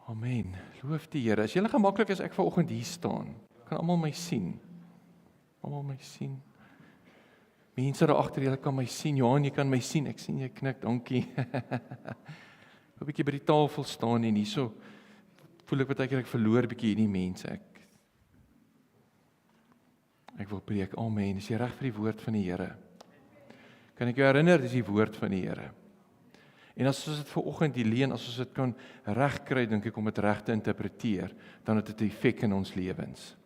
Amen. Loof die Here. As julle gemaklik is, ek vanoggend hier staan. Kan almal my sien? Almal my sien. Mense daar agter, julle kan my sien. Johan, jy kan my sien. Ek sien jy knik, dankie. 'n bietjie by die tafel staan en hierso voel ek baie keer ek verloor bietjie hierdie mense. Ek wil preek. Amen. Is jy reg vir die woord van die Here? Kan ek jou herinner, dis die woord van die Here. En as ons dit vanoggend hier leen, as ons dit kan regkry, dink ek om dit reg te interpreteer, dan het dit 'n effek in ons lewens.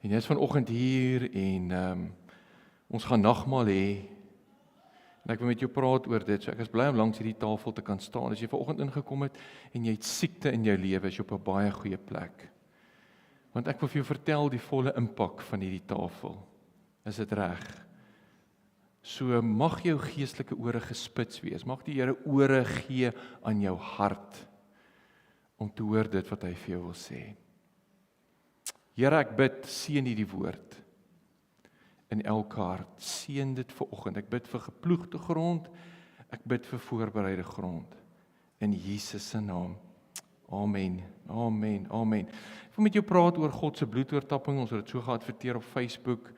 En jy is vanoggend hier en ons gaan nagmaal hê. En ek wil met jou praat oor dit. So ek is bly om langs hierdie tafel te kan staan. As jy vanoggend ingekom het en jy het siekte in jou lewe, is jy op 'n baie goeie plek. Want ek wil vir jou vertel die volle impak van hierdie tafel. Is dit reg? So mag jou geestelike ore gespits wees. Mag die Here ore gee aan jou hart om te hoor dit wat hy vir jou wil sê. Here, ek bid, seën hierdie woord in elke hart. Seën dit vanoggend. Ek bid vir geploegde grond. Ek bid vir voorbereide grond. In Jesus se naam. Amen. Amen. Amen. Ek wil met jou praat oor God se bloedoortapping. Ons het dit so geadverteer op Facebook.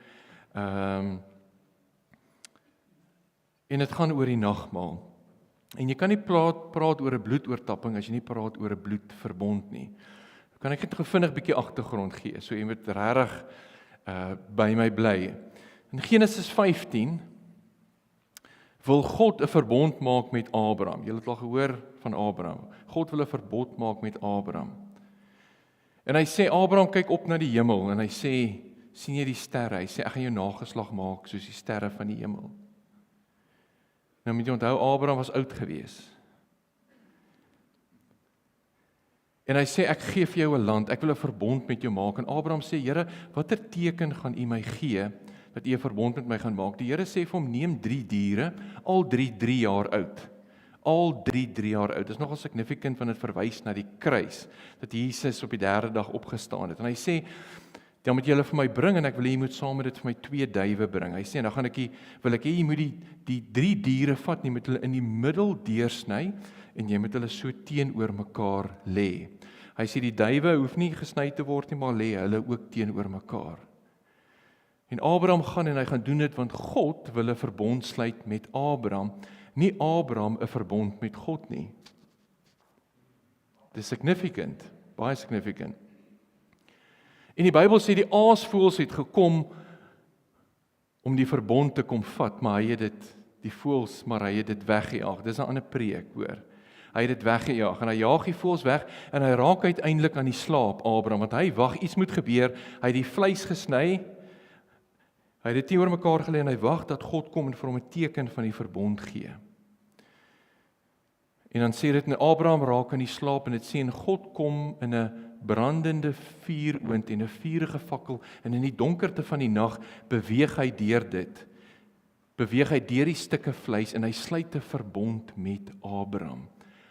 En dit gaan oor die nagmaal. En jy kan nie praat oor 'n bloedoortapping as jy nie praat oor 'n bloedverbond nie. Kan ek net vinnig 'n bietjie agtergrond gee, so jy moet regtig by my bly. In Genesis 15 wil God 'n verbond maak met Abraham. Julle het al gehoor van Abraham. God wil 'n verbond maak met Abraham. En hy sê, Abraham kyk op na die hemel en hy sê, sien jy die sterre? Hy sê, ek gaan jou nageslag maak soos die sterre van die hemel. Nou moet jy onthou, Abraham was oud gewees. En hy sê, ek gee vir jou 'n land, ek wil 'n verbond met jou maak. En Abraham sê, Here, watter teken gaan u my gee, dat u 'n verbond met my gaan maak? Die Here sê vir hom, neem 3 diere, al 3 jaar oud. Al 3 jaar oud. Dit is nogal significant, want dit verwys na die kruis, dat Jesus op die 3de dag opgestaan het. En hy sê, dan moet jy hulle vir my bring, en ek wil jy moet saam met dit vir my 2 duwe bring. Hy sê, dan gaan wil ek jy moet die 3 diere vat, jy moet hulle in die middel deursny, en jy moet hulle so teenoor mekaar lê. Hy sê, die duwe hoef nie gesny te word nie, maar lê hulle ook teenoor mekaar. En Abraham gaan en hy gaan doen dit, want God wil 'n verbond sluit met Abraham, nie Abraham 'n verbond met God nie. Dit is significant, baie significant. En die Bybel sê die aasvoëls het gekom om die verbond te kom vat, maar hy het dit weggejaag. Dis 'n ander preek, hoor. Hy het dit weggejaag en hy jaag die voëls weg en hy raak uiteindelik aan die slaap, Abraham, want hy wag, iets moet gebeur. Hy het die vleis gesny, hy het dit teenoor mekaar gelê en hy wag dat God kom en vir hom 'n teken van die verbond gee. En dan sê dit, Abraham raak aan die slaap en dit sê, en God kom in 'n brandende vuuroond en 'n vuurige fakkel, en in die donkerte van die nag beweeg hy deur die stukke vleis en hy sluit 'n verbond met Abraham.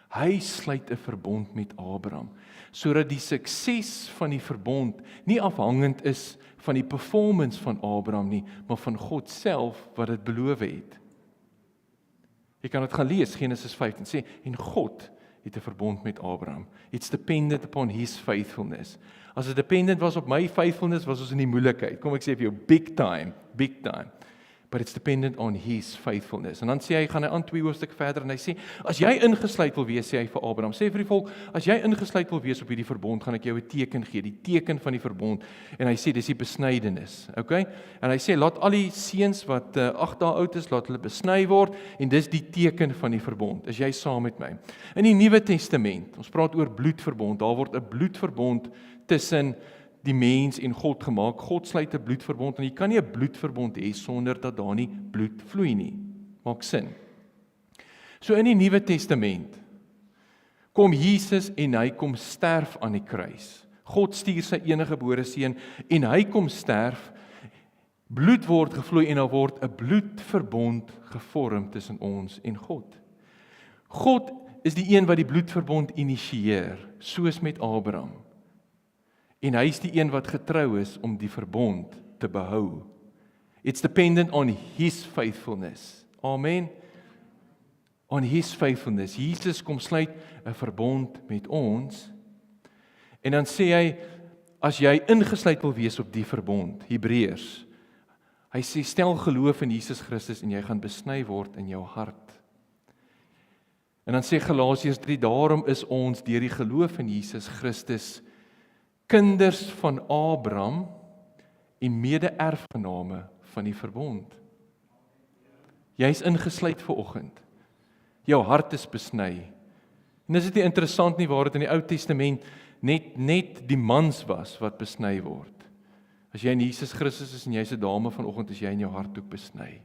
Hy sluit 'n verbond met Abraham, sodat die sukses van die verbond nie afhangend is van die performance van Abraham nie, maar van God self wat dit beloof het. Jy kan dit gaan lees, Genesis 15 sê, en God het 'n verbond met Abraham. It's dependent upon his faithfulness. As it dependent was op my faithfulness, was ons in die moeilikheid. Kom ek sê vir jou, big time. But it's dependent on his faithfulness. En dan sê hy, gaan hy aan 2 hoofstuk verder, en hy sê, as jy ingesluit wil wees, sê hy vir Abraham, sê vir die volk, as jy ingesluit wil wees op hierdie verbond, gaan ek jou 'n teken gee, die teken van die verbond. En hy sê, dis die besnydenis, okay? En hy sê, laat al die seuns wat 8 dae oud is, laat hulle besny word, en dis die teken van die verbond. Is jy saam met my? In die Nuwe Testament, ons praat oor bloedverbond, daar word 'n bloedverbond tussen die mens en God gemaak. God sluit 'n bloedverbond, en jy kan nie 'n bloedverbond hê sonder dat daar nie bloed vloei nie. Maak sin. So in die Nuwe Testament kom Jesus en hy kom sterf aan die kruis. God stuur sy eniggebore seun en hy kom sterf. Bloed word gevloei en daar word 'n bloedverbond gevorm tussen ons en God. God is die een wat die bloedverbond initieer, soos met Abraham. En hy is die een wat getrou is om die verbond te behou. It's dependent on his faithfulness. Amen. on his faithfulness. Jesus kom sluit 'n verbond met ons. En dan sê hy, as jy ingesluit wil wees op die verbond, Hebreërs, hy sê, stel geloof in Jesus Christus en jy gaan besny word in jou hart. En dan sê Galasiërs 3, daarom is ons deur die geloof in Jesus Christus kinders van Abraham en mede-erfgename van die verbond. Jy is ingesluit vanoggend. Jou hart is besny. En is dit nie interessant nie waar dit in die Ou Testament net die mans was wat besny word. As jy in Jesus Christus is en jy's 'n dame vanoggend, is jy in jou hart ook besny.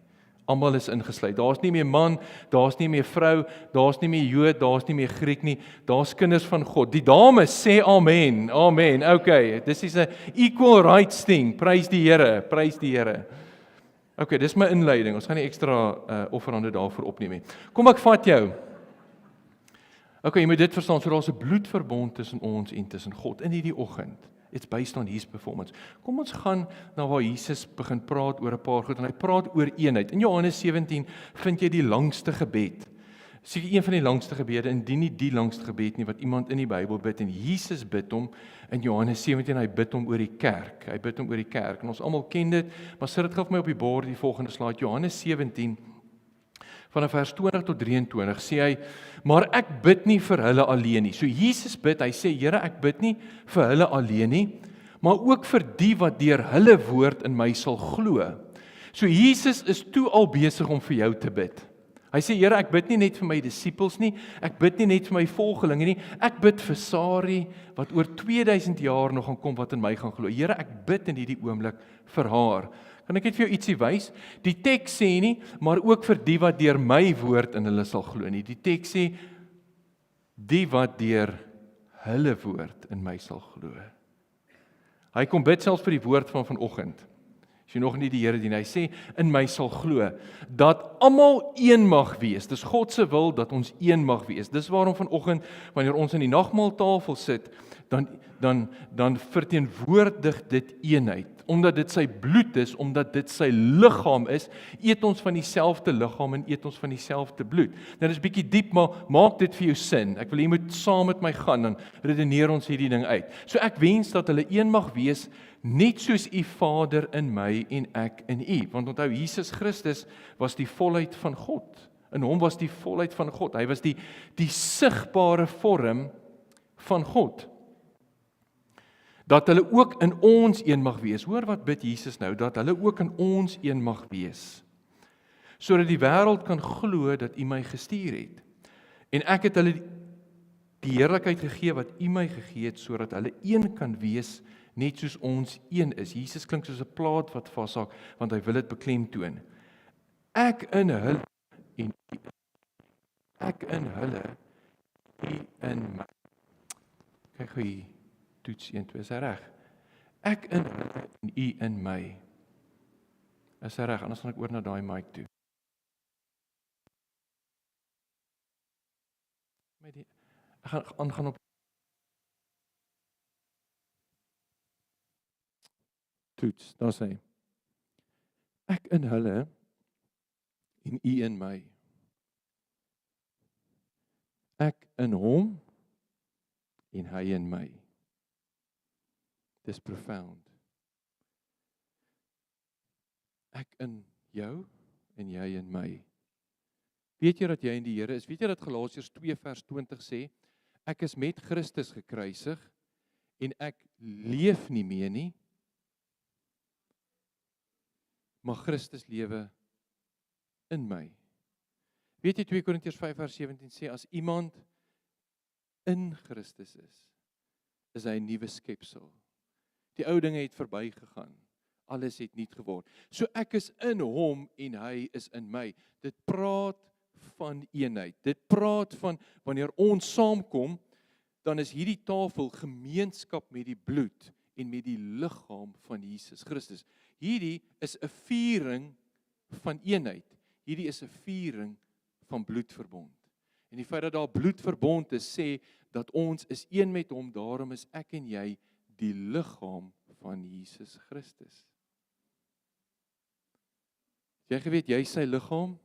Almal is ingesluit. Daar's nie meer man, daar's nie meer vrou, daar's nie meer Jood, daar's nie meer Griek nie. Daar's kinders van God. Die dames sê amen. Amen. Okay, this is a equal rights thing. Prys die Here, prys die Here. Okay, dis my inleiding. Ons gaan nie ekstra offerande daarvoor opneem nie. Kom ek vat jou. Okay, jy moet dit verstaan, so daar's 'n bloedverbond tussen ons en tussen God in hierdie oggend. It's based on his performance. Kom ons gaan na waar Jesus begin praat oor 'n paar goed en hy praat oor eenheid. In Johannes 17 vind jy die langste gebed. Seker een van die langste gebede, indien nie die langste gebed nie wat iemand in die Bybel bid, en Jesus bid hom in Johannes 17, hy bid hom oor die kerk. Hy bid hom oor die kerk en ons almal ken dit, maar sit dit gou vir my op die bord, die volgende slide, Johannes 17 vanaf vers 20 tot 23 sê hy, maar ek bid nie vir hulle alleen nie. So Jesus bid, hy sê, Here, ek bid nie vir hulle alleen nie, maar ook vir die wat deur hulle woord in my sal glo. So Jesus is toe al besig om vir jou te bid. Hy sê, Here, ek bid nie net vir my disippels nie, ek bid nie net vir my volgelinge nie, ek bid vir Sari, wat oor 2000 jaar nog gaan kom, wat in my gaan glo. Here, ek bid in hierdie oomblik vir haar. Kan ek net vir jou ietsie wys? Die teks sê nie, maar ook vir die wat deur my woord in hulle sal glo nie. Die teks sê, die wat deur hulle woord in my sal glo. Hy kom bid selfs vir die woord van vanoggend. As jy nog nie die Here dien, hy sê, in my sal glo, dat almal een mag wees. Dis God se wil dat ons een mag wees. Dis waarom vanoggend, wanneer ons aan die nagmaaltafel sit, dan verteenwoordig dit eenheid. Omdat dit sy bloed is, omdat dit sy liggaam is, eet ons van dieselfde liggaam en eet ons van dieselfde bloed. Nou dis bietjie diep, maar maak dit vir jou sin. Ek wil jy moet saam met my gaan, dan redeneer ons hierdie ding uit. So ek wens dat hulle een mag wees, net soos u Vader in my en ek in u. Want onthou, Jesus Christus was die volheid van God. In hom was die volheid van God. Hy was die sigbare vorm van God. Dat hulle ook in ons een mag wees. Hoor wat bid Jesus nou, dat hulle ook in ons een mag wees. Sodat die wêreld kan glo dat u my gestuur het. En ek het hulle die heerlikheid gegee wat u my gegee het, sodat hulle een kan wees, net soos ons een is. Jesus klink soos 'n plaat wat vashak, want hy wil dit beklemtoon. Ek in hulle en u. Ek in hulle, u in my. Kyk hoe hier. Toets 1, 2, is hy reg? Ek in hulle en u in my. Is hy reg? Anders gaan ek oor na daai mic toe. Ek gaan op toets, daar sê. Ek in hulle en u in my. Ek in hom en hy in my. Dis profound. Ek in jou en jy in my. Weet jy dat jy in die Here is? Weet jy dat Galasiërs 2 vers 20 sê, ek is met Christus gekruisig en ek leef nie meer nie, maar Christus lewe in my. Weet jy 2 Korintiërs 5 vers 17 sê, as iemand in Christus is hy 'n nuwe skepsel. Die ou dinge het verbygegaan. Alles het nuut geword. So ek is in hom en hy is in my. Dit praat van eenheid. Dit praat van wanneer ons saamkom, dan is hierdie tafel gemeenskap met die bloed en met die liggaam van Jesus Christus. Hierdie is 'n viering van eenheid. Hierdie is 'n viering van bloedverbond. En die feit dat daar bloedverbond is, sê dat ons is een met hom, daarom is ek en jy die liggaam van Jesus Christus. Jy geweet, jy is sy liggaam,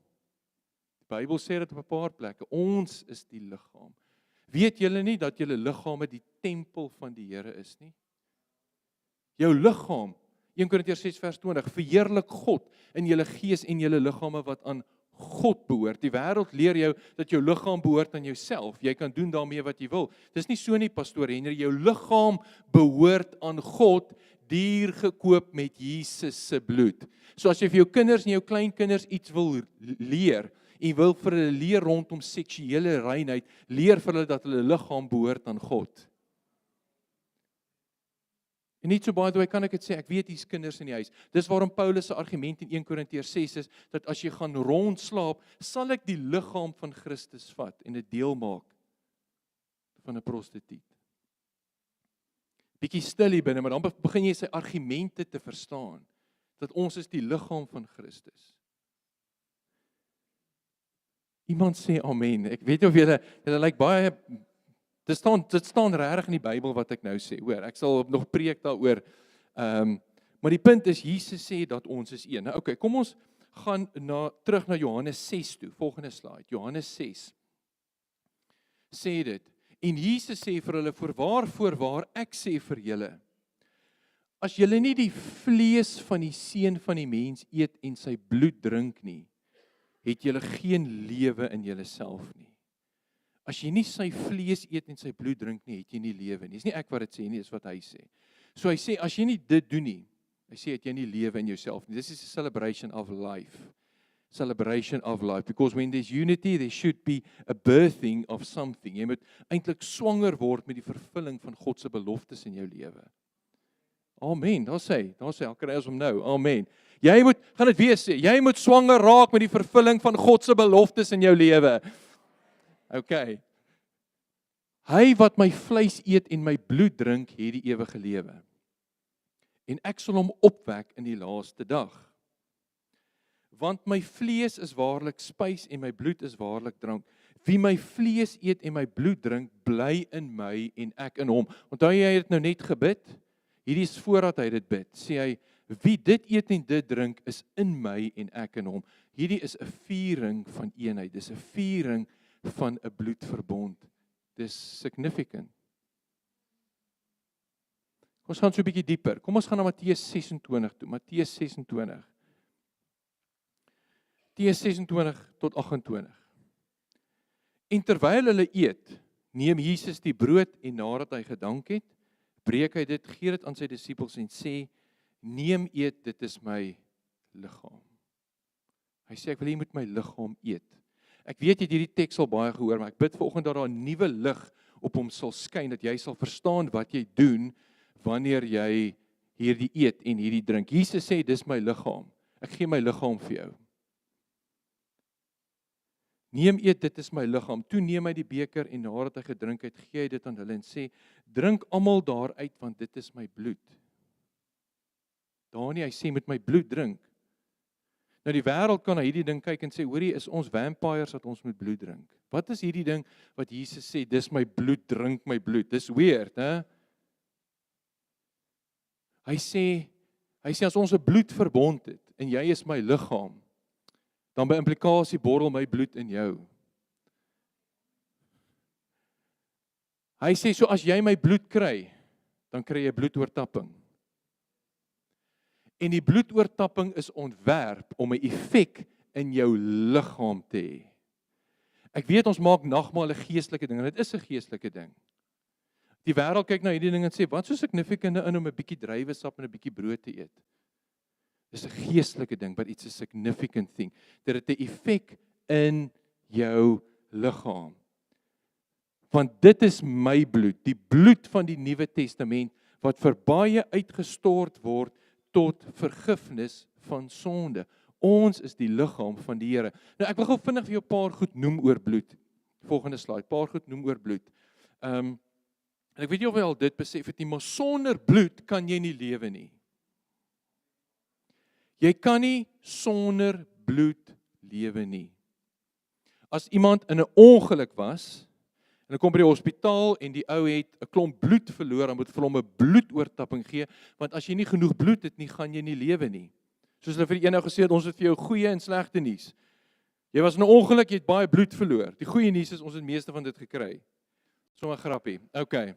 Die Bybel sê dit op 'n paar plekke. Ons is die liggaam. Weet julle nie dat julle liggame die tempel van die Here is nie? Jou liggaam, 1 Korintiërs 6 vers 20, verheerlik God in julle gees en julle liggame wat aan God behoort. Die wêreld leer jou dat jou liggaam behoort aan jouself. Jy kan doen daarmee wat jy wil. Dis nie so nie, pastoor Henry. Jou liggaam behoort aan God, duur gekoop met Jesus se bloed. So as jy vir jou kinders en jou kleinkinders iets wil leer, en wil vir hulle leer rondom seksuele reinheid, leer vir hulle dat hulle liggaam behoort aan God. En net so by the way kan ek dit sê, ek weet hier's kinders in die huis. Dis waarom Paulus se argument in 1 Korintiërs 6 is, dat as jy gaan rondslaap, sal ek die liggaam van Christus vat en dit deel maak van 'n prostituut. Bietjie stil hier binne, maar dan begin jy sy argumente te verstaan, dat ons is die liggaam van Christus. Iemand sê amen. Ek weet nie of julle lyk baie, dit staan regtig in die Bybel wat ek nou sê, hoor. Ek sal nog preek daaroor. Maar die punt is, Jesus sê dat ons is een. Nou okay, kom ons gaan terug na Johannes 6 toe. Volgende slide. Johannes 6 sê dit. En Jesus sê vir hulle, voorwaar ek sê vir julle, as julle nie die vlees van die seun van die mens eet en sy bloed drink nie, het julle geen lewe in julleself nie. As jy nie sy vlees eet en sy bloed drink nie, het jy nie lewe nie. Dis nie ek wat dit sê nie, dis wat hy sê. So hy sê, as jy nie dit doen nie, hy sê, het jy nie lewe in jouself nie. This is a celebration of life. Celebration of life. Because when there's unity, there should be a birthing of something. Jy moet eintlik swanger word met die vervulling van God se beloftes in jou lewe. Amen, daar sê, al kry ons hom nou, amen. Jy moet, gaan dit weer sê, jy moet swanger raak met die vervulling van God se beloftes in jou lewe. Okay. Hy wat my vleis eet en my bloed drink, het die ewige lewe. En ek sal hom opwek in die laaste dag. Want my vlees is waarlik spys en my bloed is waarlik drank. Wie my vlees eet en my bloed drink, bly in my en ek in hom. Onthou jy het nou net gebid? Hierdie is voordat hy dit bid. Sê hy, wie dit eet en dit drink, is in my en ek in hom. Hierdie is 'n viering van eenheid. Dis 'n viering van 'n bloedverbond. Dis significant. Kom ons gaan so 'n bietjie dieper. Kom ons gaan na Matteus 26 toe. Matteus 26. Matteus 26 tot 28. En terwyl hulle eet, neem Jesus die brood en nadat hy gedank het, breek hy dit, gee dit aan sy disippels en sê, neem eet, dit is my liggaam. Hy sê, ek wil jy moet my liggaam eet. Ek weet jy het hierdie teks al baie gehoor, maar ek bid vanoggend dat daar 'n nuwe lig op hom sal skyn, dat jy sal verstaan wat jy doen, wanneer jy hierdie eet en hierdie drink. Jesus sê, dis my liggaam. Ek gee my liggaam vir jou. Neem eet, dit is my liggaam. Toe neem hy die beker en nadat hy gedrink het, gee hy dit aan hulle en sê, drink almal daaruit, want dit is my bloed. Daar nie, hy sê, met my bloed drink. Nou die wêreld kan na hierdie ding kyk en sê, hoorie, is ons vampires dat ons moet bloed drink? Wat is hierdie ding wat Jesus sê, dis my bloed, drink my bloed? Dis weird, hè? Hy sê as ons 'n bloedverbond het, en jy is my liggaam, dan by implikasie borrel my bloed in jou. Hy sê, so as jy my bloed kry, dan kry jy bloedoortapping. En die bloedoortapping is ontwerp om 'n effek in jou liggaam te hê. Ek weet ons maak nagmaal 'n geestelike ding, en dit is 'n geestelike ding. Die wêreld kyk na hierdie ding en sê, wat so significant in om 'n bietjie druiwesap en 'n bietjie brood te eet? Dis 'n geestelike ding, but it's a significant thing. Dit het 'n effek in jou liggaam. Want dit is my bloed, die bloed van die Nuwe Testament, wat vir baie uitgestort word tot vergifnis van sonde. Ons is die liggaam van die Here. Nou ek wil gou vinnig vir jou 'n paar goed noem oor bloed. Volgende slide, paar goed noem oor bloed. Ek weet nie of jy al dit besef het nie, maar sonder bloed kan jy nie lewe nie. Jy kan nie sonder bloed lewe nie. As iemand in 'n ongeluk was, en hy kom by die hospitaal en die ou het 'n klomp bloed verloor, dan moet vir hom 'n bloedoortapping gee, want as jy nie genoeg bloed het nie, gaan jy nie lewe nie. Soos hulle vir die een nou gesê het, ons het vir jou goeie en slegte nuus. Jy was in 'n ongeluk, jy het baie bloed verloor. Die goeie nuus is ons het meeste van dit gekry. Sommige grappie. Okay.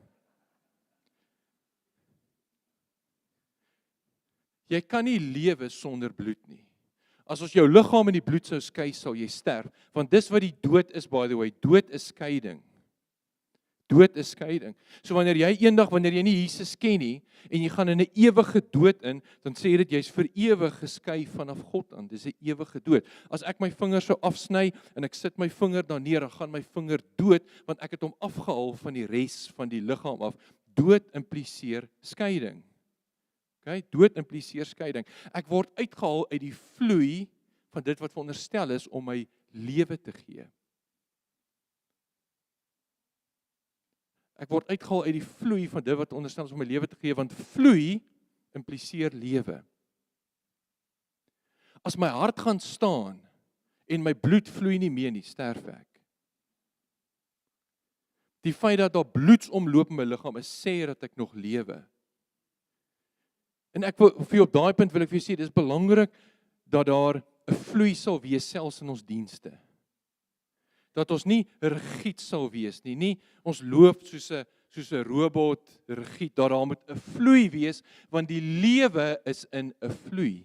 Jy kan nie lewe sonder bloed nie. As ons jou liggaam in die bloed sou skei, sal jy sterf. Want dis wat die dood is, by the way. Dood is skeiding. Dood is skeiding. So wanneer jy nie Jesus ken nie, en jy gaan in 'n ewige dood in, dan sê dit jy's vir ewig geskei vanaf God aan. Dis 'n ewige dood. As ek my vinger sou afsny, en ek sit my vinger daar neer, dan gaan my vinger dood, want ek het hom afgehaal van die res van die liggaam af. Dood impliseer skeiding. Okay? Dood impliseer skeiding. Ek word uitgehaal uit die vloei van dit wat veronderstel is om my lewe te gee. Ek word uitgehaal uit die vloei van dit wat onderstel is om my lewe te gee, want vloei impliseer lewe. As my hart gaan staan en my bloed vloei nie meer nie, sterf ek. Die feit dat daar bloedsomloop in my liggaam is sê dat ek nog lewe. En ek wil vir jou op daai punt wil ek vir jou sê, dis belangrik dat daar 'n vloei sal wees selfs in ons dienste. Dat ons nie rigied sal wees nie, ons loop soos 'n robot rigied, dat daar moet 'n vloei wees, want die lewe is in 'n vloei.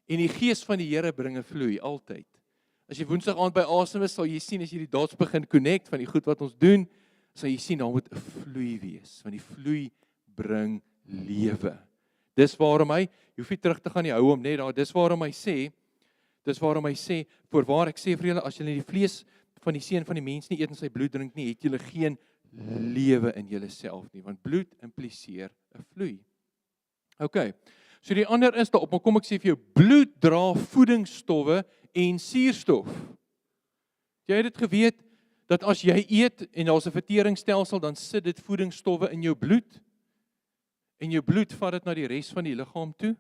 En die gees van die Here bring 'n vloei altyd. As jy Woensdag aand by Asem is, sal jy sien as jy die dots begin connect van die goed wat ons doen, sal jy sien daar moet 'n vloei wees, want die vloei bring lewe. Dis waarom jy hoef nie terug te gaan nie, hou hom net daar. Dis waarom hy sê, voorwaar ek sê vir julle, as julle die vlees van die seun van die mens nie eet en sy bloed drink nie, het julle geen lewe in julle self nie, want bloed impliseer 'n vloei. Okay. So die ander is daarop, maar kom ek sê vir jou, bloed dra voedingsstowwe en suurstof. Jy het dit geweet dat as jy eet en daar's 'n verteringsstelsel, dan sit dit voedingsstowwe in jou bloed. En jou bloed vat dit na die res van die liggaam toe.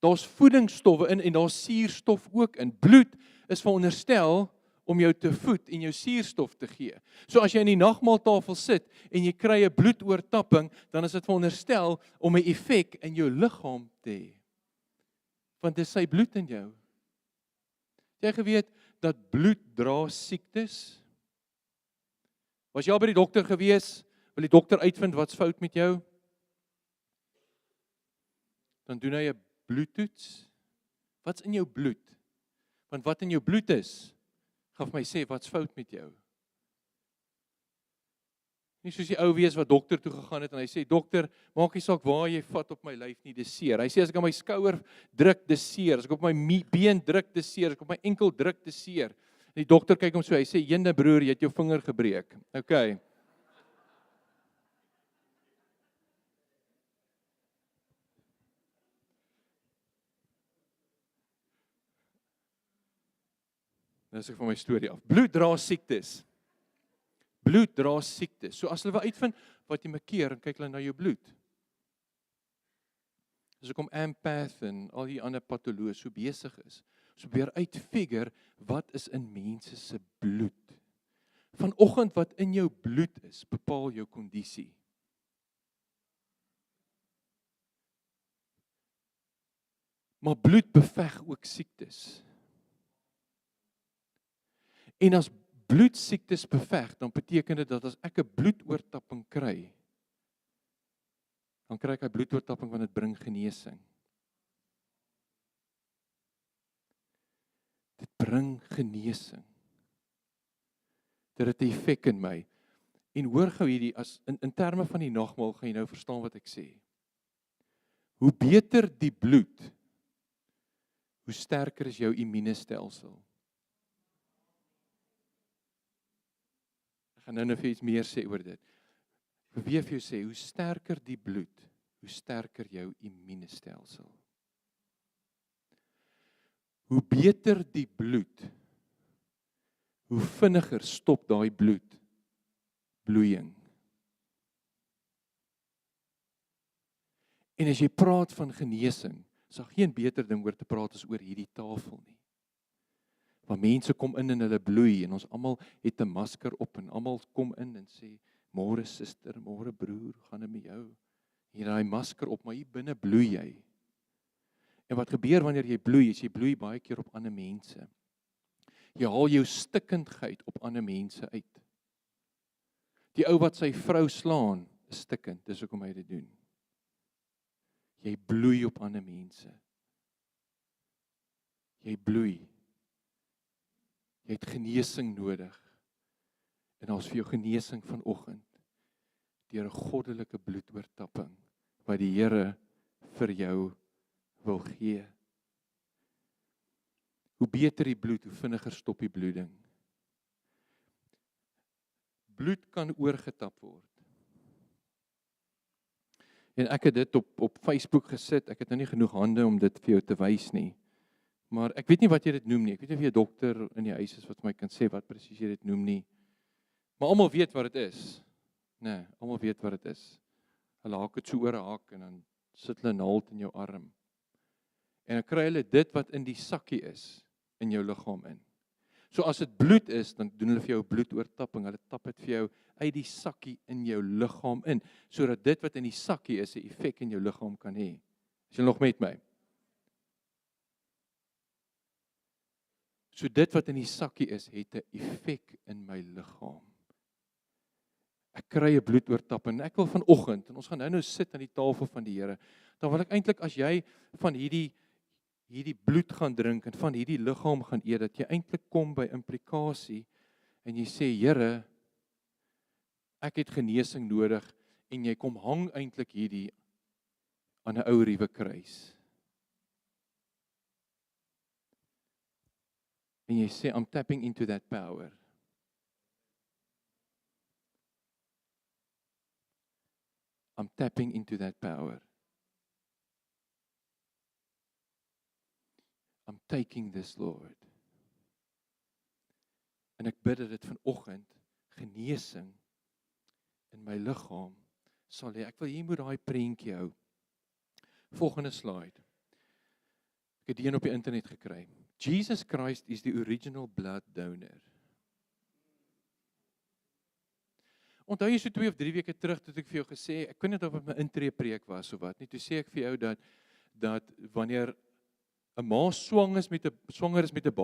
Daar's voedingsstowwe in en daar's suurstof ook in. Bloed is veronderstel om jou te voed en jou suurstof te gee. So as jy in die nagmaaltafel sit en jy kry 'n bloedoortapping, dan is dit veronderstel om 'n effek in jou liggaam te hê. Want dis sy bloed in jou. Het jy geweet dat bloed dra siektes? Was jy al by die dokter gewees? Wil die dokter uitvind wat's fout met jou? Dan doen hy 'n bloedtoets. Wat's in jou bloed? Want wat in jou bloed is, gaan vir my sê wat's fout met jou. Nie soos die ou wees wat dokter toe gegaan het en hy sê, dokter, maak nie saak waar jy vat op my lyf nie, dis seer. Hy sê as ek aan my skouer druk, dis seer. As ek op my been druk, dis seer. As ek op my enkel druk, dis seer. En die dokter kyk hom so, hy sê, jene broer, jy het jou vinger gebreek. Okay. Nou is ek van my storie af. Bloed dra siektes. Bloed dra siektes. So as hulle wil uitvind wat jy mekeer, kyk hulle na jou bloed. As ek om empath en al die ander patoloë so besig is, so probeer uitfigure wat is in mense se bloed. Vanoggend wat in jou bloed is, bepaal jou kondisie. Maar bloed beveg ook siektes. En as bloedsiektes beveg, dan beteken dit dat as ek 'n bloedoortapping kry, dan kry ek 'n bloedoortapping want dit bring genesing. Dit bring genesing. Dit het 'n effek in my. En hoor gou hierdie, as in terme van die nagmaal gaan jy nou verstaan wat ek sê. Hoe beter die bloed, hoe sterker is jou immuunstelsel. Ek gaan nou vir iets meer sê oor dit. Ek wil vir jou sê, hoe sterker die bloed, hoe sterker jou immuunstelsel. Hoe beter die bloed, hoe vinniger stop daai bloedvloeiing. En as jy praat van genesing, is daar geen beter ding oor te praat as oor hierdie tafel nie. Want mense kom in en hulle bloei en ons almal het 'n masker op en almal kom in en sê, môre suster, môre broer, hoe gaan dit met jou? Hier daai masker op, maar hier binne bloei jy. En wat gebeur wanneer jy bloei? Jy bloei baie keer op ander mense. Jy haal jou stikkindheid op ander mense uit. Die ou wat sy vrou slaan, is stikkend, dis hoekom hy dit doen. Jy bloei op ander mense. Jy bloei. Jy het genesing nodig. En daar's vir jou genesing vanoggend deur 'n goddelike bloedoortapping wat die Here vir jou wil gee. Hoe beter die bloed, hoe vinniger stop die bloeding. Bloed kan oorgetap word. En ek het dit op Facebook gesit. Ek het nou nie genoeg hande om dit vir jou te wys nie. Maar ek weet nie wat jy dit noem nie. Ek weet nie of jy 'n dokter in die huis is wat vir my kan sê wat presies jy dit noem nie. Maar almal weet wat dit is. Nee, almal weet wat dit is. Hulle haak dit so oor 'n haak en dan sit hulle 'n naald in jou arm. En dan kry hulle dit wat in die sakkie is in jou liggaam in. So as dit bloed is, dan doen hulle vir jou bloedoortapping. Hulle tap dit vir jou uit die sakkie in jou liggaam in, sodat dit wat in die sakkie is 'n effek in jou liggaam kan hê. Is jy nog met my? So dit wat in die sakkie is, het 'n effek in my liggaam. Ek kry 'n bloedoortapping. Ek wil vanoggend, en ons gaan nou sit aan die tafel van die Here, dan wil ek eintlik as jy van hierdie bloed gaan drink en van hierdie liggaam gaan eet, dat jy eintlik kom by implikasie en jy sê, Here, ek het genesing nodig, en jy kom hang eintlik hierdie aan 'n ou ruwe kruis. En jy sê, I'm tapping into that power. I'm tapping into that power. I'm taking this, Lord. En ek bid dat dit vanoggend genesing in my liggaam sal hê. Ek wil jy moet daai prentjie hou. Volgende slide. Ek het die een op die internet gekry. Jesus Christ is the original blood donor. Onthou jy so 2 of 3 weke terug het ek vir jou gesê, ek weet nie of dit my intree preek was of wat nie, toe sê ek vir jou dat wanneer 'n ma swanger is met 'n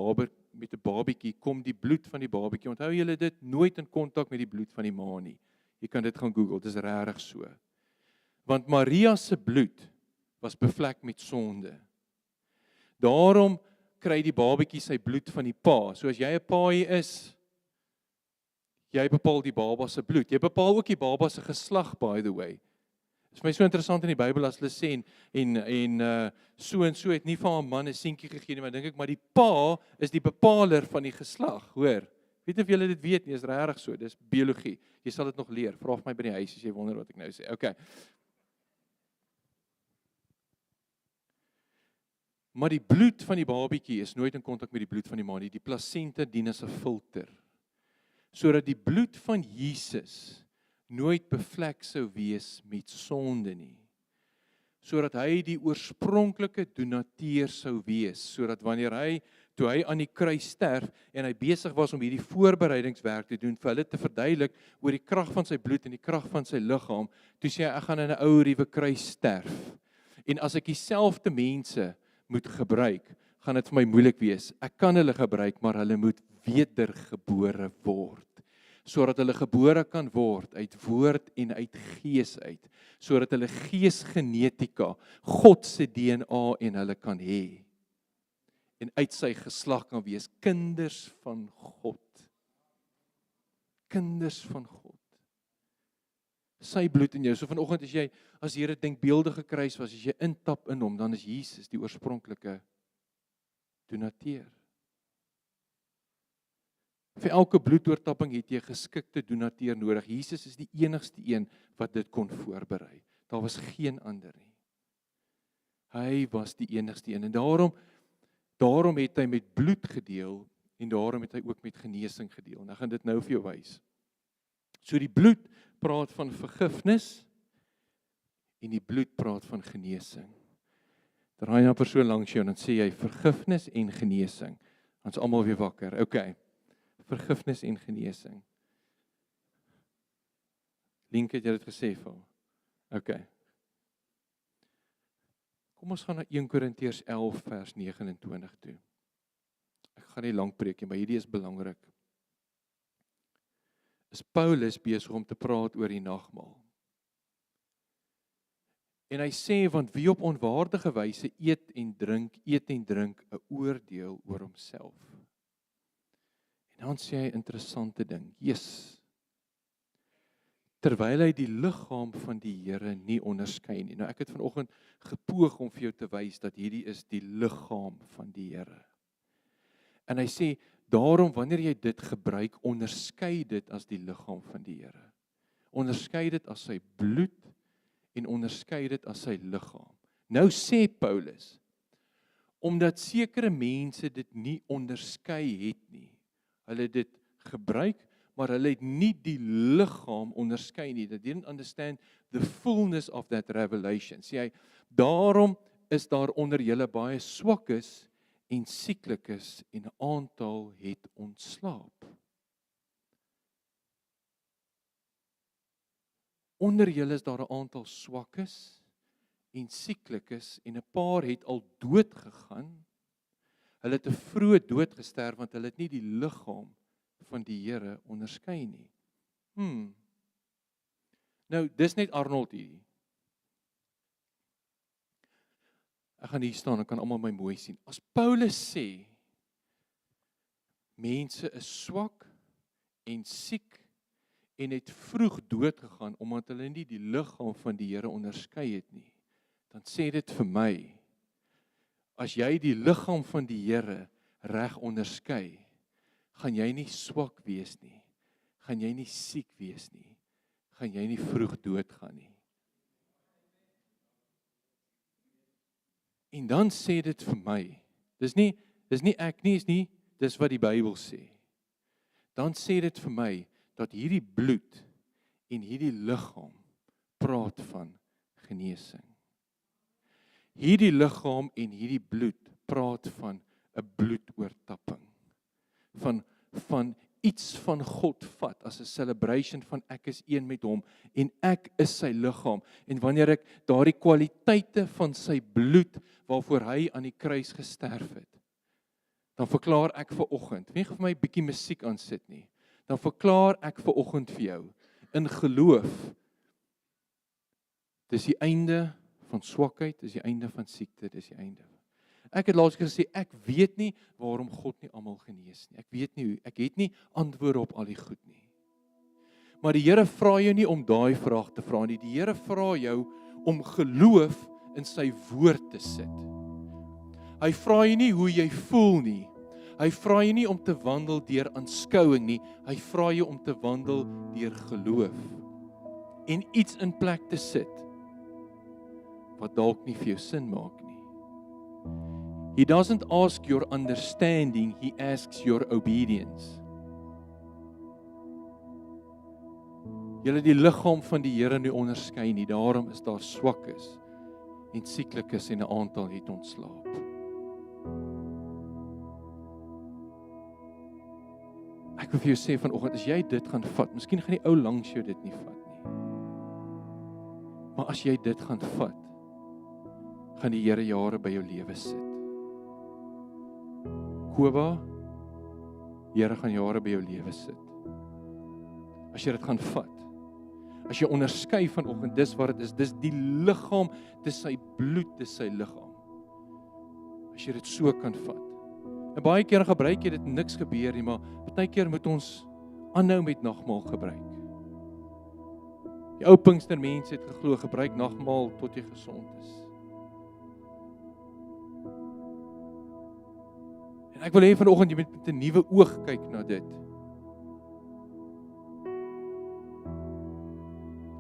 babatjie, kom die bloed van die babatjie. Onthou julle dit nooit in kontak met die bloed van die ma nie. Jy kan dit gaan Google, dit is regtig so. Want Maria se bloed was bevlek met sonde. Daarom kry die babatjie sy bloed van die pa. So as jy 'n paai is, jy bepaal die baba se bloed. Jy bepaal ook die baba se geslag, by the way. Dit is my so interessant in die Bybel as hulle sê en so en so het nie vir haar man 'n seentjie gegee nie, maar dink ek maar die pa is die bepaler van die geslag, hoor. Weet nie of julle dit weet nie, is regtig so, dis biologie. Jy sal dit nog leer. Vra vir my by die huis as jy wonder wat ek nou sê. Okay. Maar die bloed van die babatjie is nooit in kontak met die bloed van die ma nie. Die plasenta dien as 'n filter, sodat die bloed van Jesus nooit bevlek sou wees met sonde nie. Sodat hy die oorspronklike donateur sou wees, sodat wanneer toe hy aan die kruis sterf en hy besig was om hierdie voorbereidingswerk te doen, vir hulle te verduidelik oor die krag van sy bloed en die krag van sy liggaam, toe sê hy, ek gaan in 'n ou ruwe kruis sterf. En as ek dieselfde mense moet gebruik, gaan dit vir my moeilik wees. Ek kan hulle gebruik, maar hulle moet wedergebore word. Sodat hulle gebore kan word uit woord en uit gees uit. Sodat hulle geesgenetika, God se DNA in hulle kan hê. En uit sy geslag kan wees kinders van God. Kinders van God. Sy bloed in jou. So vanoggend as Here denkbeeldige kruis was, as jy intap in hom, dan is Jesus die oorspronklike donateur. Vir elke bloedoortapping het jy 'n geskikte donateur nodig. Jesus is die enigste een wat dit kon voorberei. Daar was geen ander nie. Hy was die enigste een en daarom het hy met bloed gedeel en daarom het hy ook met genesing gedeel. En ek gaan dit nou vir jou wys. So die bloed praat van vergifnis en die bloed praat van genesing. Draai na 'n persoon langs jou en dan sê jy vergifnis en genesing. Dan is almal weer wakker. Okay. Vergifnis en genesing. Link het jy dit gesê vir? Okay. Kom ons gaan na 1 Korintiërs 11 vers 29 toe. Ek gaan nie lank preek nie, maar hierdie is belangrik. Is Paulus besig om te praat oor die nagmaal. En hy sê, want wie op onwaardige wyse eet en drink 'n oordeel oor homself. En dan sê hy 'n interessante ding. Terwyl hy die liggaam van die Here nie onderskei nie. Nou ek het vanoggend gepoog om vir jou te wys dat hierdie is die liggaam van die Here. En hy sê, daarom wanneer jy dit gebruik, onderskei dit as die liggaam van die Here. Onderskei dit as sy bloed en onderskei dit as sy liggaam. Nou sê Paulus, omdat sekere mense dit nie onderskei het nie. Hulle het dit gebruik, maar hulle het nie die liggaam onderskei nie. They didn't understand the fullness of that revelation. Sê hy, daarom is daar onder julle baie swakkes en sieklikes en 'n aantal het ontslaap. Onder julle is daar 'n aantal swakkes en sieklikes en 'n paar het al dood gegaan. Hulle het 'n vroeë dood gesterf want hulle het nie die liggaam van die Here onderskei nie. Nou, dis net Arnold hier. Ek gaan hier staan, ek kan almal my mooi sien. As Paulus sê, mense is swak en siek en het vroeg dood gegaan, omdat hulle nie die liggaam van die Here onderskei het nie, dan sê dit vir my, as jy die liggaam van die Here reg onderskei, gaan jy nie swak wees nie, gaan jy nie siek wees nie, gaan jy nie vroeg dood gaan nie. En dan sê dit vir my, dis nie ek nie, dis wat die Bybel sê. Dan sê dit vir my, dat hierdie bloed en hierdie liggaam praat van genesing. Hierdie liggaam en hierdie bloed praat van 'n bloedoortapping. Van iets van God vat as 'n celebration van ek is een met hom en ek is sy liggaam. En wanneer ek daardie kwaliteite van sy bloed waarvoor hy aan die kruis gesterf het, dan verklaar ek vir oggend, nie vir my 'n bietjie musiek aansit nie, dan verklaar ek vir oggend vir jou in geloof, dis die einde van swakheid, dis die einde van siekte, dis die einde. Ek het laas gesê, ek weet nie waarom God nie almal genees nie. Ek weet nie hoe, ek het nie antwoorde op al die goed nie. Maar die Here vra jou nie om daai vraag te vra nie. Die Here vra jou om geloof in sy woord te sit. Hy vra jou nie hoe jy voel nie. Hy vra jou nie om te wandel deur aanskouing nie. Hy vra jou om te wandel deur geloof. En iets in plek te sit wat dalk nie vir jou sin maak nie. He doesn't ask your understanding, he asks your obedience. Julle die liggaam van die Here nie onderskei nie, daarom is daar swakkes en sieklikes en 'n aantal het ontslaap. Ek wil vir jou sê vanoggend, as jy dit gaan vat, miskien gaan die ou langs jou dit nie vat nie. Maar as jy dit gaan vat, gaan die Here jare by jou lewe sit. Koba, die Here gaan jare by jou lewe sit. As jy dit gaan vat, as jy onderskei vanoggend, dis wat dit is, dis die liggaam, dis sy bloed, dis sy liggaam. As jy dit so kan vat. En baie keer gebruik jy dit en niks gebeur nie, maar baie keer moet ons aanhou met nagmaal gebruik. Die ou Pinkstermense het geglo, gebruik nagmaal tot jy gesond is. En ek wil hê vanoggend jy moet met 'n nuwe oog kyk na dit.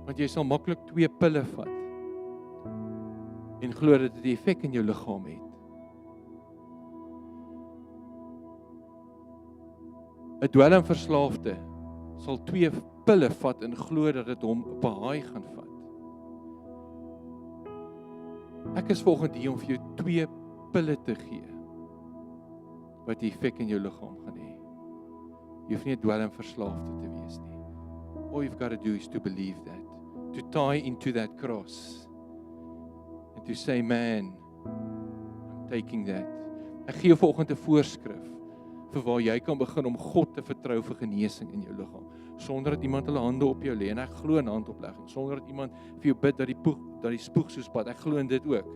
Want jy sal maklik 2 pille vat en glo dat dit 'n effek in jou liggaam het. 'n dwelmverslaafde sal 2 pille vat en glo dat dit hom op 'n haai gaan vat. Ek is volgende hier om vir jou 2 pille te gee wat die effek in jou liggaam gaan hê. Jy hoef nie 'n dwelmverslaafde te wees nie. All you've got to do is to believe that, to tie into that cross and to say, man, I'm taking that. Ek gee jou vanoggend 'n voorskrif. vir waar jy kan begin om God te vertrou vir genesing in jou liggaam, sonder dat iemand hulle hande op jou lê, en ek glo in handoplegging, sonder dat iemand vir jou bid dat die spoeg soos pad, ek glo in dit ook.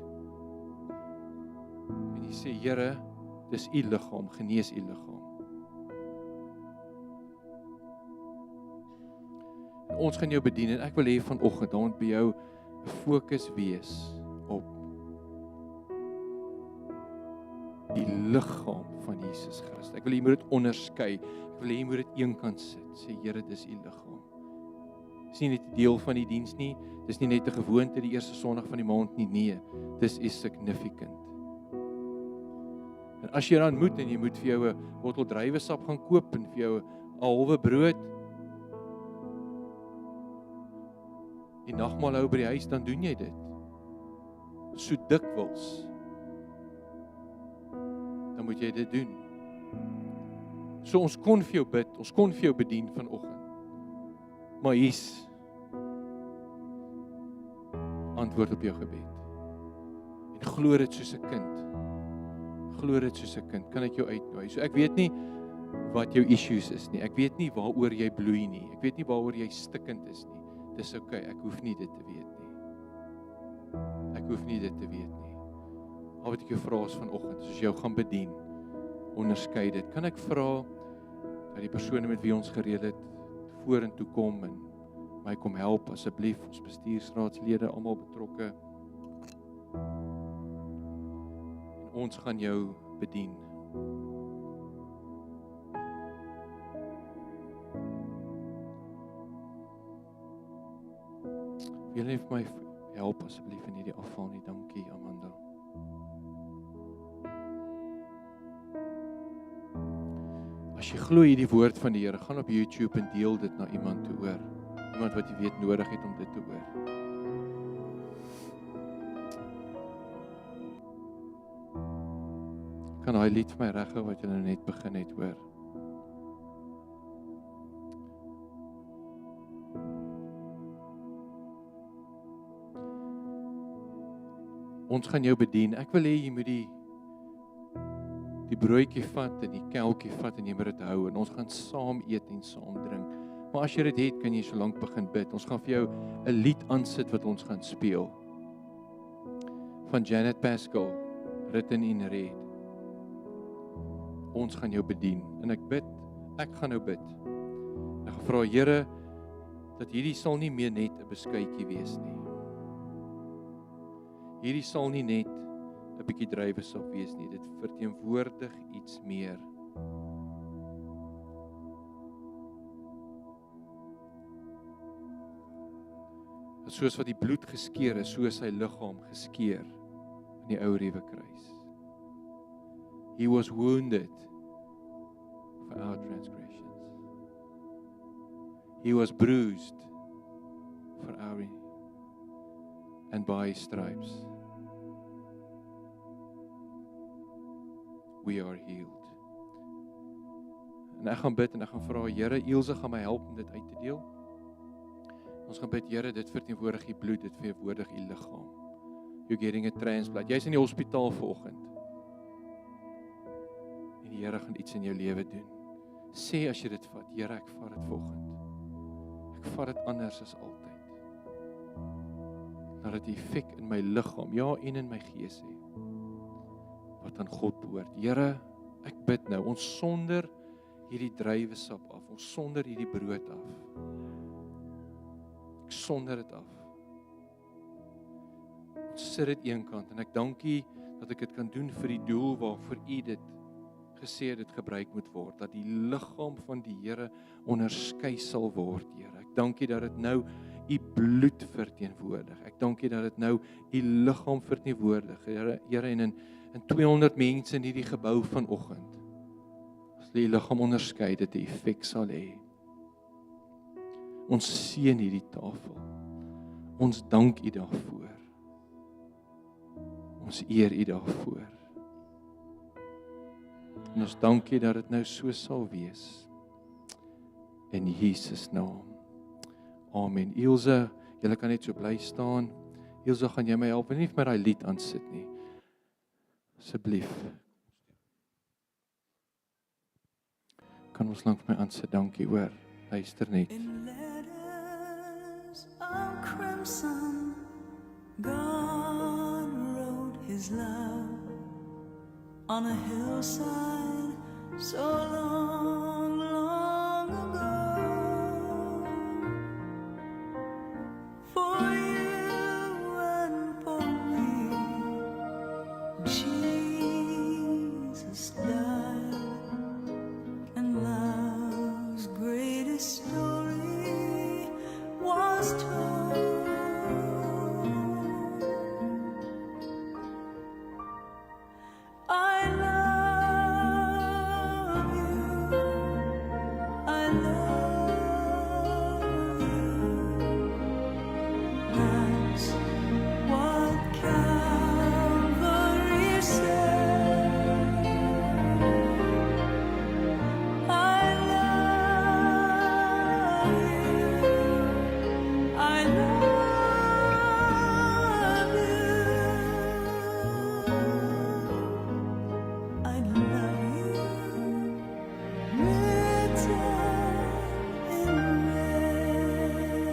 En jy sê, Here, dis u liggaam, genees u liggaam. En ons gaan jou bedien, en ek wil hê vanoggend, daar moet by jou 'n fokus wees op die liggaam van Jesus Christus. Ek wil jy moet dit onderskei. Ek wil jy moet dit eenkant sit. Sê, Here, dis u liggaam. Dis nie net 'n deel van die diens nie. Dis nie net 'n gewoonte die eerste Sondag van die maand nie. Nee, dis is significant. En as jy dan moet en jy moet vir jou 'n bottel druiwesap gaan koop en vir jou 'n halwe brood die nagmaal hou by die huis, dan doen jy dit. So dikwels. Dan moet jy dit doen. So ons kon vir jou bid, ons kon vir jou bedien vanoggend. Maar hier's antwoord op jou gebed. En glo dit soos 'n kind. Glo dit soos 'n kind. Kan ek jou uitnooi? So ek weet nie wat jou issues is nie. Ek weet nie waaroor jy bloei nie. Ek weet nie waaroor jy stikkend is nie. Dis okay, ek hoef nie dit te weet nie. Ek hoef nie dit te weet nie. Al wat ek jou vra is vanoggend, as jou gaan bedien, onderskei dit. Kan ek vra dat die persone met wie ons gereël het vorentoe kom en my kom help asseblief, ons bestuursraadslede almal betrokke. En ons gaan jou bedien. Wil jy vir my help asseblief in hierdie afval nie? Dankie, Amanda. As jy glo hierdie woord van die Here, gaan op YouTube en deel dit na iemand toe hoor. Iemand wat jy weet nodig het om dit te hoor. Kan daai lied vir my reghou wat jy nou net begin het hoor? Ons gaan jou bedien. Ek wil hê jy moet die broodjie vat en die kelkie vat en jy moet dit hou en ons gaan saam eet en saam drink. Maar as jy dit het, kan jy so lank begin bid. Ons gaan vir jou 'n lied aansit wat ons gaan speel. Van Janet Pascal, Written in Red. Ons gaan jou bedien en ek gaan nou bid. Ek gaan vra, Here, dat hierdie sal nie meer net 'n beskuitjie wees nie. Hierdie sal nie net 'n bietjie druiwesap wees nie, dit verteenwoordig iets meer. Soos wat die bloed geskeur is, so is sy liggaam geskeur in die ou ruwe kruis. He was wounded for our transgressions. He was bruised for our, and by his stripes we are healed. En ek gaan bid en ek gaan vra, Here, Ilse gaan my help om dit uit te deel. Ons gaan bid, Here, dit verteenwoordig u bloed, dit verteenwoordig u liggaam. You're getting a transplant. Jy's in die hospitaal vanoggend. En die Here gaan iets in jou lewe doen. Sê as jy dit vat, Here, ek vat dit vanoggend. Ek vat dit anders as altyd. Dat dit effek in my liggaam, ja, en in my gees hê. Wat aan God behoort. Here, ek bid nou, ons sonder hierdie druiwesap af, ons sonder hierdie brood af. Ek sonder dit af. Ons sit dit eenkant en ek dank U dat ek dit kan doen vir die doel waarvoor U dit gesê dit gebruik moet word, dat die liggaam van die Here onderskei sal word, Here. Ek dank U dat dit nou U bloed verteenwoordig. Ek dank U dat dit nou U liggaam verteenwoordig, Here, en in 200 mense in hierdie gebou vanoggend. As die liggaam onderskei, dit 'n effek sal hê. Ons seën hierdie tafel. Ons dank U daarvoor. Ons eer U daarvoor. En ons dank U dat dit nou so sal wees. In Jesus naam. Amen. Ilse, julle kan net so bly staan. Ilse, gaan jy my help? Nie vir my daai lied aansit nie. Asseblief. Kan ons lank vir my aansit, dankie hoor. Luister net. In letters of crimson, God wrote his love on a hillside so long, long ago. For you and for me, Jesus died, and love's greatest story was told. I love you. I love you. That's what Calvary said. I love you. I love you. I love you. Written in red.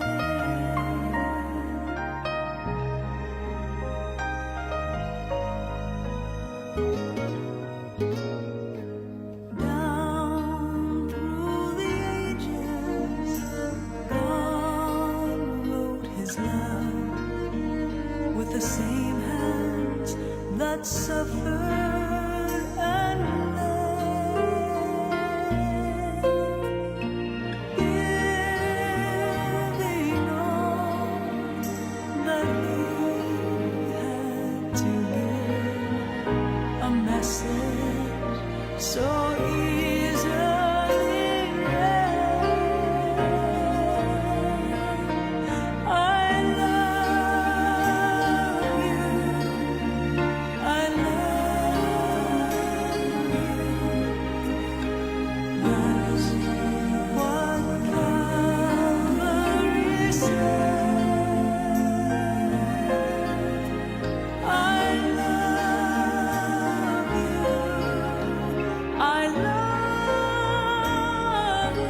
Down through the ages, God wrote his love with the same hands that suffered and bled, giving all that he had to give, a message so easily read. I love you. I love you. That's what Calvary said. I love you. I love you.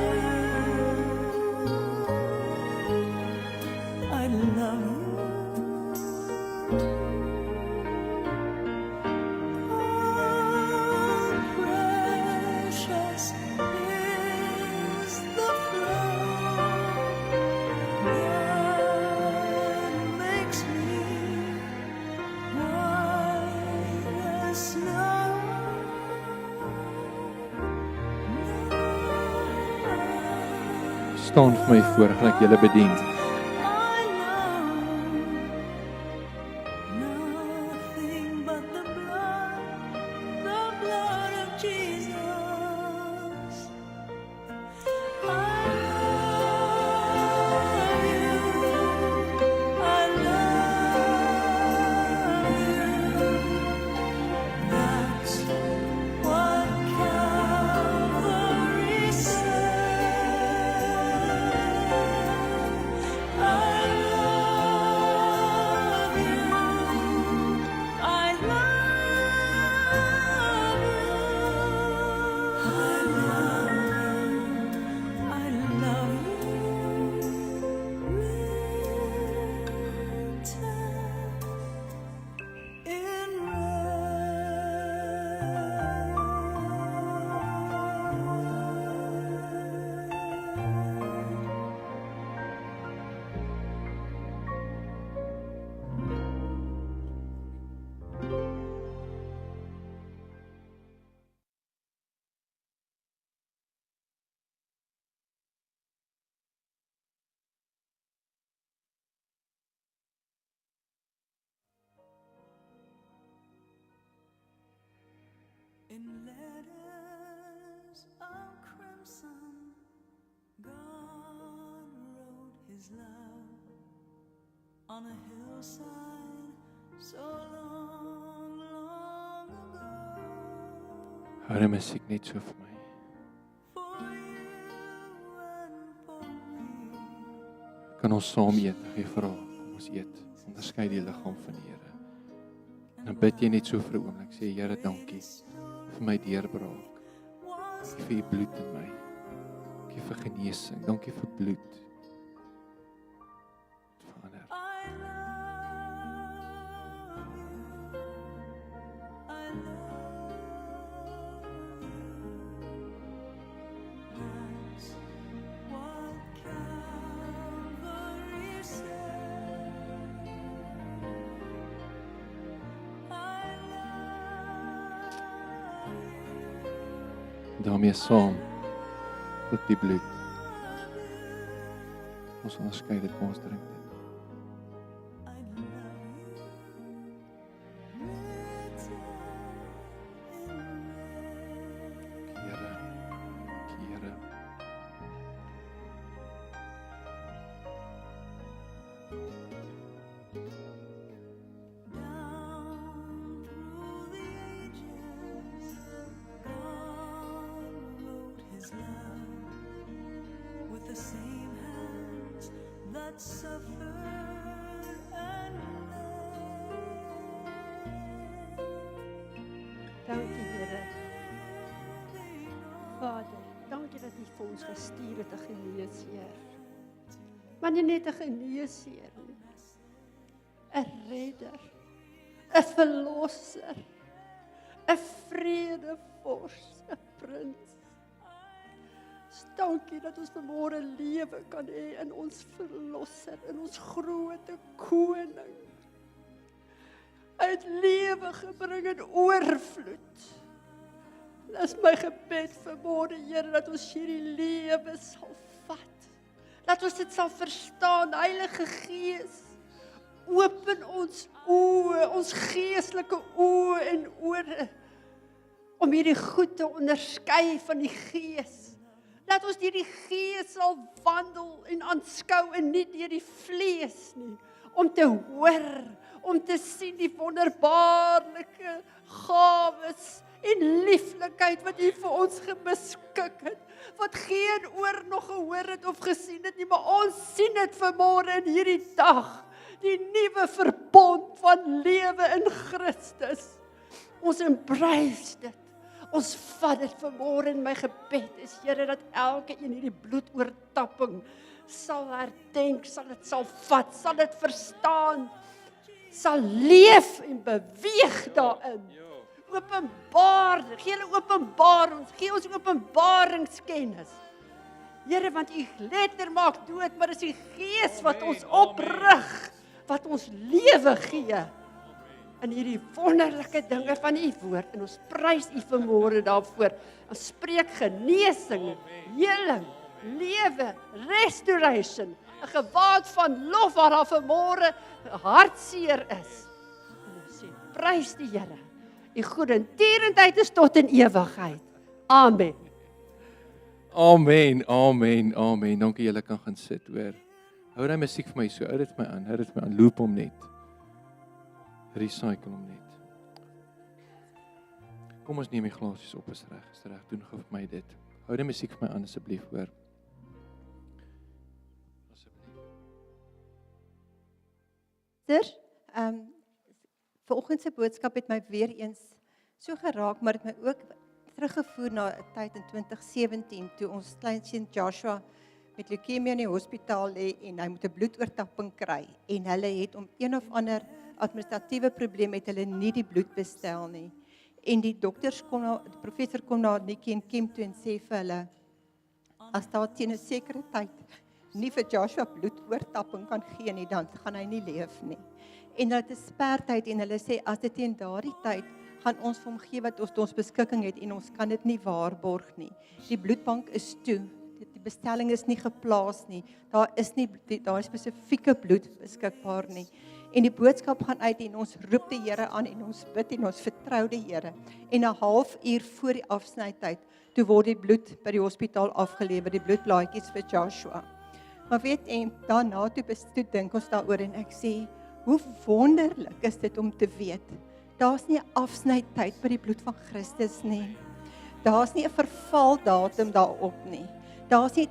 I love you. Oh, precious is the flow that makes me white as snow. Staan vir my voor, gaan ek julle bedien. I know nothing but the blood of Jesus. I love you. I love you. That's what Calvary said. I love you. I love you. I love you. Written in red. In letters of crimson, God wrote his love on a hillside so long, long ago. Hou die musiek net so vir my. For you and for me, Kan ons saam eet? Ek gee vra, kom ons eet. Onderskei die liggaam van die Here. En dan bid jy net so vir 'n oomblik, sê Here, dankie vir my deurbraak. Vir u bloed in my. Dankie vir genesing, dankie vir bloed. Vader, I love you. I love you. That's what Calvary said. I love you. daarmee saam, ook die bloed. Ons onderskei dit, kom ons drink dit. I love you. Written in red. Here, Here. Down through the ages, God wrote His love with the same hands that suffered and Dankie Here. bled. Vader, dankie dat U vir ons gestuur het 'n geneesheer. Maar nie net 'n geneesheer nie. 'n redder, 'n verlosser, 'n vredevors, 'n prins. Dankie dat ons vanmôre lewe kan hê in ons verlosser, in ons groot koning. Hy het lewe gebring in oorvloed. Dit is my gebed vanmôre, Here, dat ons hierdie lewe sal vat. Dat ons dit sal verstaan, Heilige Gees. Open ons oë, ons geestelike oë en ore, om hierdie goed te onderskei van die Gees. Laat ons deur die Gees sal wandel en aanskou en nie deur die vlees nie, om te hoor, om te sien die wonderbaarlike gawes en lieflikheid wat U vir ons beskik het, wat geen oor nog gehoor het of gesien het nie, maar ons sien dit vanmôre in hierdie dag, die nuwe verbond van lewe in Christus. Ons embrace dit. Ons vat dit vanmôre in my gebed is, Here, dat elke een hierdie bloedoortapping sal herdenk, sal vat, sal dit verstaan, sal leef en beweeg daarin. Openbaar, gee hulle openbaring, gee ons openbaringskennis. Here, want U letter maak dood, maar dis die Gees wat ons oprig, wat ons lewe gee in hierdie wonderlike dinge van U woord, en ons prys U vanmôre daarvoor. Ons spreek genesing, heling, lewe, restoration, 'n gewaad van lof waar daar vanmôre hartseer is. En ons sê, prys die Here. U goedertierendheid is tot in ewigheid. Amen. Amen, amen, amen. Dankie, julle kan gaan sit, hoor. Hou daai musiek vir my so, hou dit vir my aan, loop hom net. Recycle hom net. Kom ons neem die glasies op, is reg, doen gou vir my dit. Hou die musiek vir my aan, asseblief, hoor. Vanoggend se boodskap het my weer eens so geraak, maar het my ook teruggevoer na 'n tyd in 2017 toe ons kleinseun Joshua met leukemie in die hospitaal lê en hy moet 'n bloedoortapping kry en hulle het om een of ander administratiewe probleem het hulle nie die bloed bestel nie. En die dokters kom na, die professor kom na Nikki en Kim toe en sê vir hulle, as daar teen 'n sekere tyd nie vir Joshua bloedoortapping kan gee nie, dan gaan hy nie leef nie. En hulle het 'n spertyd en hulle sê, as dit teen daardie tyd, gaan ons vir hom gee wat ons tot ons beskikking het en ons kan dit nie waarborg nie. Die bloedbank is toe, die bestelling is nie geplaas nie, daar is spesifieke bloed beskikbaar nie. En die boodskap gaan uit en ons roep die Here aan en ons bid en ons vertrou die Here. En 'n halfuur voor die afsnytyd, toe word die bloed by die hospitaal afgelewer, die bloedblaadjies vir Joshua. Maar weet en daarna toe dink ons daaroor en ek sê, hoe wonderlik is dit om te weet, daar's nie 'n afsnytyd by die bloed van Christus nie. Daar's nie 'n vervaldatum daarop nie. Daar's nie,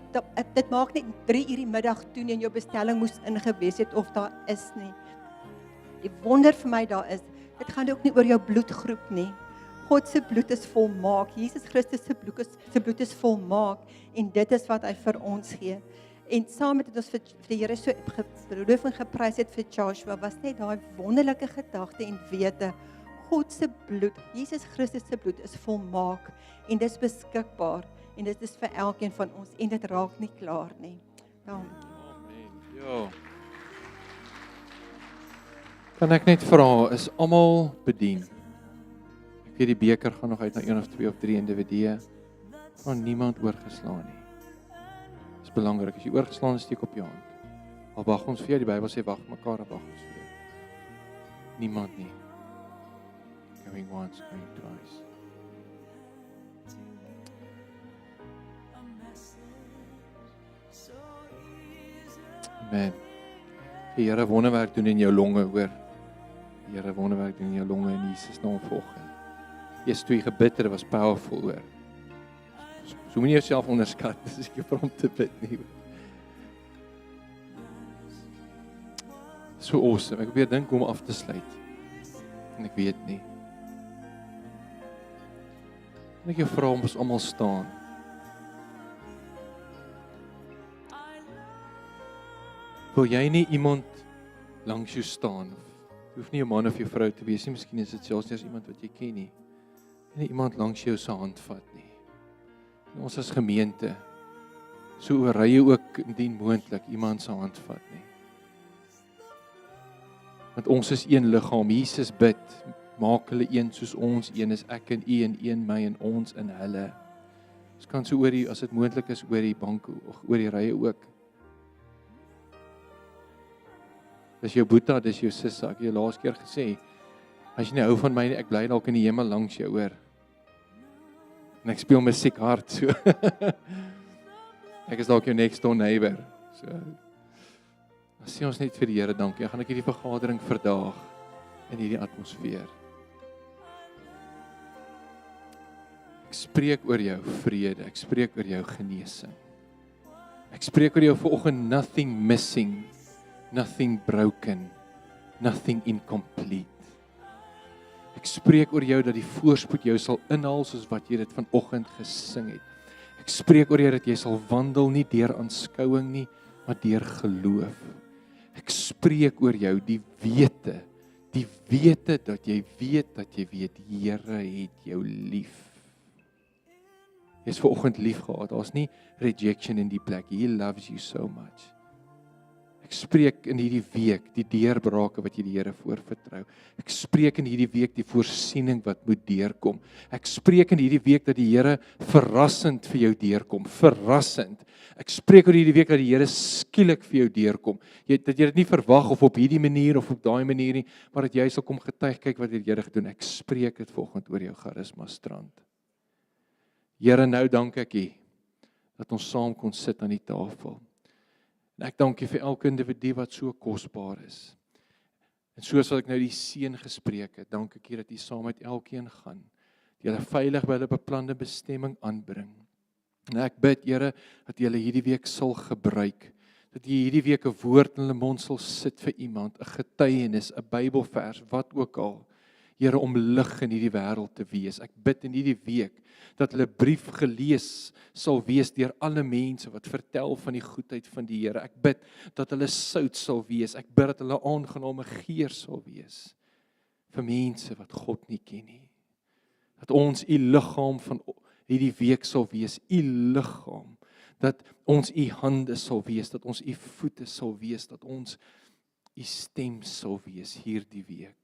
dit maak net 3 uur die middag toe en jou bestelling moes ingewees het of daar is nie. Die wonder vir my daar is, dit gaan ook nie oor jou bloedgroep nie. God se bloed is volmaak. Jesus Christus se bloed is volmaak en dit is wat hy vir ons gee. En saam met dit ons vir die Here so geloof en geprys het vir Joshua, was net daai wonderlike gedagte en wete, God se bloed, Jesus Christus se bloed is volmaak en dis beskikbaar en dit is vir elkeen van ons en dit raak nie klaar nie. Dankie. Amen. Ja. Kan ek net vra, is almal bedien? Ek weet die beker gaan nog uit na 1 of 2 of 3 individue. Van niemand oorgeslaan nie. Dis belangrik. As jy oorgeslaan is, steek op jou hand. Al wag ons vir jou, die Bybel sê wag mekaar, wag ons vir jou. Niemand nie. Going once, going twice. Amen. Die Here wonderwerk doen in jou longe, hoor. Die Here wonderwerk doen in jou longe in Jesus naam vanoggend. Jesus, toe jy gebid het, was powerful, hoor. So moenie jouself onderskat, as jy vir hom te bid nie. So awesome. Ek probeer dink hoe om af te sluit. En ek weet nie. En ek jou vra om ons almal staan. Wil jy nie iemand langs jou staan? Jy hoef nie 'n man of jou vrou te wees nie, miskien is dit selfs nie iemand wat jy ken nie. En nie iemand langs jou se hand vat nie. En ons as gemeente, so oorry jy ook indien moontlik iemand se hand vat nie. Want ons is een liggaam. Jesus bid, maak hulle een soos ons een is, ek en u en een my en ons in hulle. Ons kan so oor die, as dit moontlik is, oor die bank of oor die rye ook. Dis jou boeta, dis jou sissa. Ek het jou laas keer gesê, as jy nie hou van my nie, ek bly dalk in die hemel langs jou, hoor. En ek speel musiek hard, so. Ek is dalk jou next door neighbor. So. Dan sê ons net vir die Here dankie. Dan gaan ek hierdie vergadering verdaag in hierdie atmosfeer. Ek spreek oor jou vrede, ek spreek oor jou genesing. Ek spreek oor jou vanoggend nothing missing, nothing broken, nothing incomplete. Ek spreek oor jou dat die voorspoed jou sal inhaal soos wat jy dit vanoggend gesing het. Ek spreek oor jou dat jy sal wandel nie deur aanskouing nie, maar deur geloof. Ek spreek oor jou die wete dat jy weet, Here het jou lief. Jy is vanoggend lief gehad. Daar's nie rejection in die plek. He loves you so much. Ek spreek in hierdie week die deurbrake wat jy die Here voorvertrou. Ek spreek in hierdie week die voorsiening wat moet deurkom. Ek spreek in hierdie week dat die Here verrassend vir jou deurkom. Verrassend. Ek spreek oor hierdie week dat die Here skielik vir jou deurkom. Dat jy dit nie verwag of op hierdie manier of op daai manier nie, maar dat jy sal kom getuig, kyk wat die Here gedoen. Ek spreek dit vanoggend oor jou Charisma Strand. Here, nou dank ek U dat ons saam kon sit aan die tafel. En ek dank U vir elke individu wat so kosbaar is. En soos wat ek nou die seën gespreek het, dank ek U dat U saam met elkeen gaan, die hulle veilig by hulle beplande bestemming aanbring. En ek bid, Here, dat U hulle hierdie week sal gebruik, dat U hierdie week 'n woord in hulle mond sal sit vir iemand, 'n getuienis, 'n Bybelvers, wat ook al. Here, om lig in hierdie wêreld te wees. Ek bid in hierdie week dat hulle brief gelees sal wees deur alle mense wat vertel van die goedheid van die Here. Ek bid dat hulle sout sal wees. Ek bid dat hulle aangename geur sal wees vir mense wat God nie ken nie. Dat ons U liggaam van hierdie week sal wees, U liggaam. Dat ons U hande sal wees, dat ons U voete sal wees, dat ons U stem sal wees hierdie week.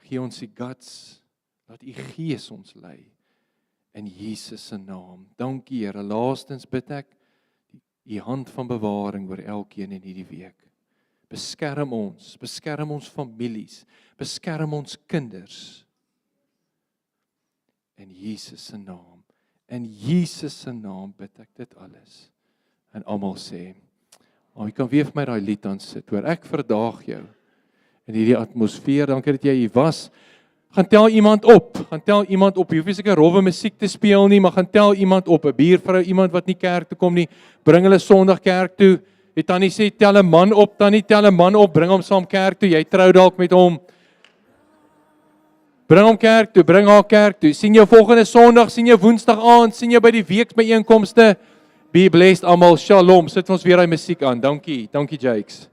Gee ons die guts, laat U Gees ons lei, in Jesus se naam. Dankie Here, laastens bid ek, U hand van bewaring oor elkeen in hierdie week. Beskerm ons families, beskerm ons kinders, in Jesus se naam. In Jesus se naam bid ek dit alles. En almal sê, jy kan weer vir my daai lied aan sit, hoor, ek verdaag jou, in hierdie atmosfeer, dankie dat jy hier was. Gaan tel iemand op, jy hoef nie seker rowwe musiek te speel nie, maar gaan tel iemand op, 'n buurvrou, iemand wat nie kerk toe kom nie, bring hulle Sondag kerk toe. Die tannie sê, tel 'n man op, tannie, tel 'n man op, bring hom saam kerk toe, jy trou dalk met hom. Bring hom kerk toe, bring haar kerk toe. Sien jou volgende Sondag, sien jou Woensdag aand, sien jou by die weekbyeenkomste. Be blessed almal. Shalom. Sit ons weer daai musiek aan. Dankie. Dankie Jakes.